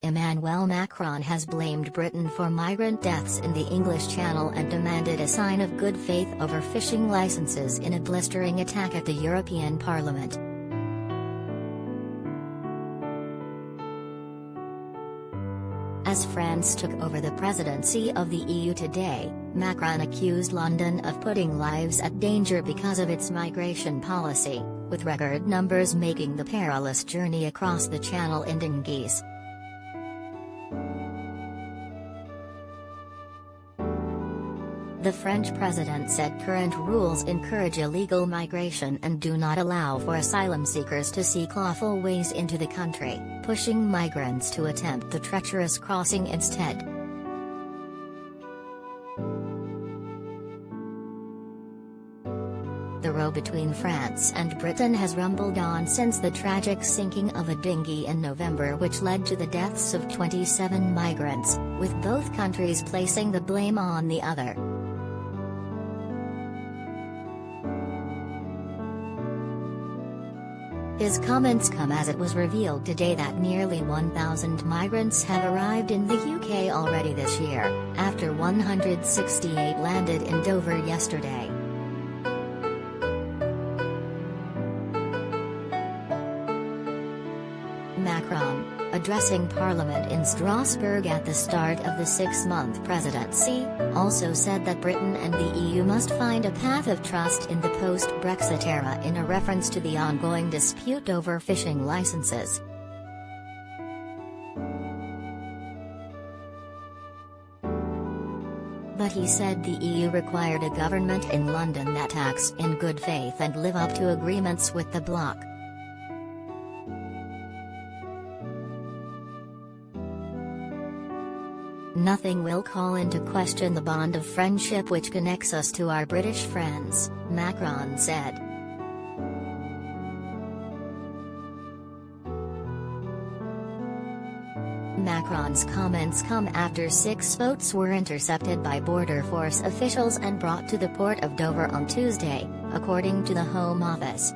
Emmanuel Macron has blamed Britain for migrant deaths in the English Channel and demanded a sign of good faith over fishing licenses in a blistering attack at the European Parliament. As France took over the presidency of the EU today, Macron accused London of putting lives at danger because of its migration policy, with record numbers making the perilous journey across the Channel in dinghies. The French president said current rules encourage illegal migration and do not allow for asylum seekers to seek lawful ways into the country, pushing migrants to attempt the treacherous crossing instead. The row between France and Britain has rumbled on since the tragic sinking of a dinghy in November, which led to the deaths of 27 migrants, with both countries placing the blame on the other. His comments come as it was revealed today that nearly 1,000 migrants have arrived in the UK already this year, after 168 landed in Dover yesterday. Macron, addressing Parliament in Strasbourg at the start of the 6-month presidency, also said that Britain and the EU must find a path of trust in the post-Brexit era in a reference to the ongoing dispute over fishing licenses. But he said the EU required a government in London that acts in good faith and live up to agreements with the bloc. Nothing will call into question the bond of friendship which connects us to our British friends, Macron said. Macron's comments come after 6 boats were intercepted by border force officials and brought to the port of Dover on Tuesday, according to the Home Office.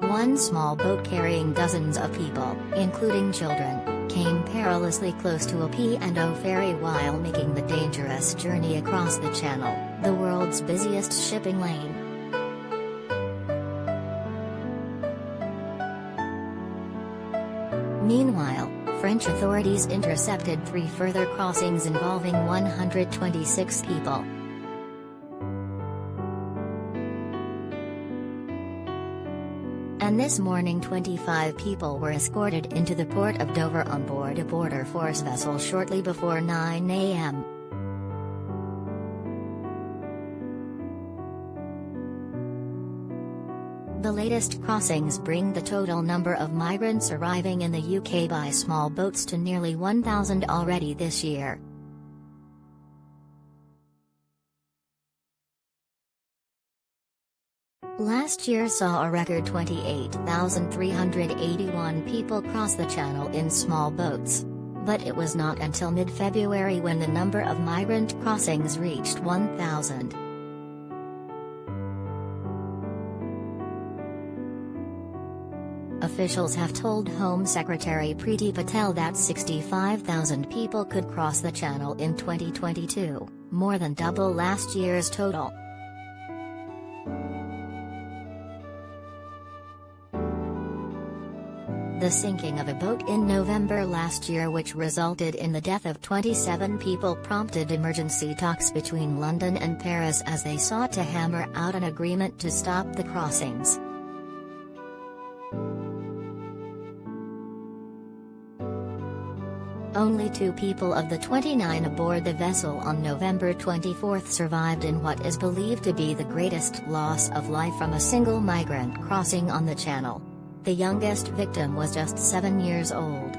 One small boat carrying dozens of people, including children, came perilously close to a P&O ferry while making the dangerous journey across the Channel, the world's busiest shipping lane. Meanwhile, French authorities intercepted 3 further crossings involving 126 people. And this morning 25 people were escorted into the port of Dover on board a border force vessel shortly before 9 a.m. The latest crossings bring the total number of migrants arriving in the UK by small boats to nearly 1,000 already this year. Last year saw a record 28,381 people cross the Channel in small boats. But it was not until mid-February when the number of migrant crossings reached 1,000. Officials have told Home Secretary Priti Patel that 65,000 people could cross the Channel in 2022, more than double last year's total. The sinking of a boat in November last year, which resulted in the death of 27 people, prompted emergency talks between London and Paris as they sought to hammer out an agreement to stop the crossings. Only 2 people of the 29 aboard the vessel on November 24 survived in what is believed to be the greatest loss of life from a single migrant crossing on the Channel. The youngest victim was just 7 years old.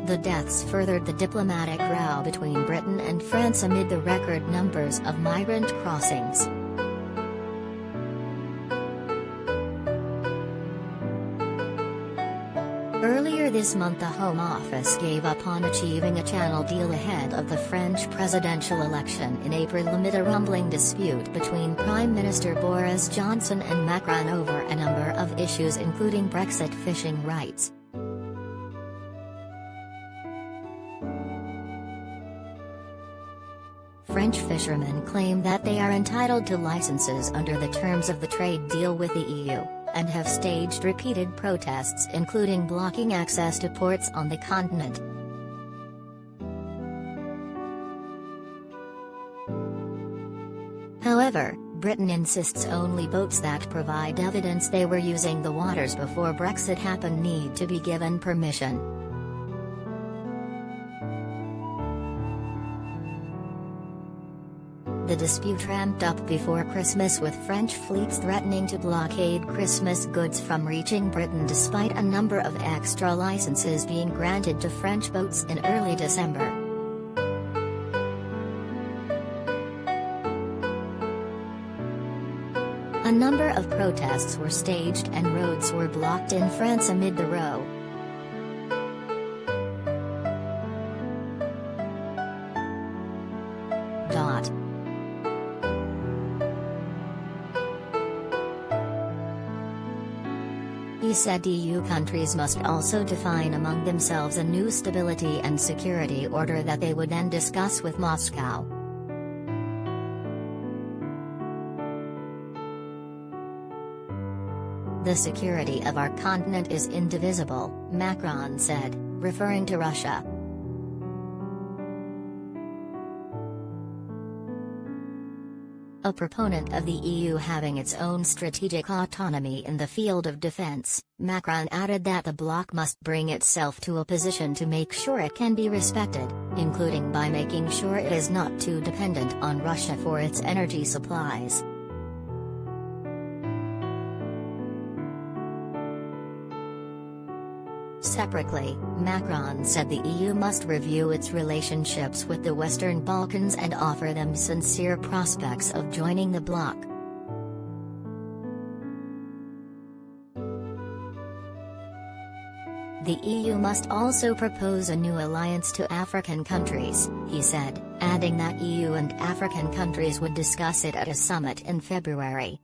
The deaths furthered the diplomatic row between Britain and France amid the record numbers of migrant crossings. Earlier this month, the Home Office gave up on achieving a channel deal ahead of the French presidential election in April amid a rumbling dispute between Prime Minister Boris Johnson and Macron over a number of issues including Brexit, fishing rights. French fishermen claim that they are entitled to licenses under the terms of the trade deal with the EU, and have staged repeated protests including blocking access to ports on the continent. However, Britain insists only boats that provide evidence they were using the waters before Brexit happened need to be given permission. The dispute ramped up before Christmas, with French fleets threatening to blockade Christmas goods from reaching Britain despite a number of extra licenses being granted to French boats in early December. A number of protests were staged and roads were blocked in France amid the row. He said EU countries must also define among themselves a new stability and security order that they would then discuss with Moscow. The security of our continent is indivisible, Macron said, referring to Russia. A proponent of the EU having its own strategic autonomy in the field of defense, Macron added that the bloc must bring itself to a position to make sure it can be respected, including by making sure it is not too dependent on Russia for its energy supplies. Separately, Macron said the EU must review its relationships with the Western Balkans and offer them sincere prospects of joining the bloc. The EU must also propose a new alliance to African countries, he said, adding that EU and African countries would discuss it at a summit in February.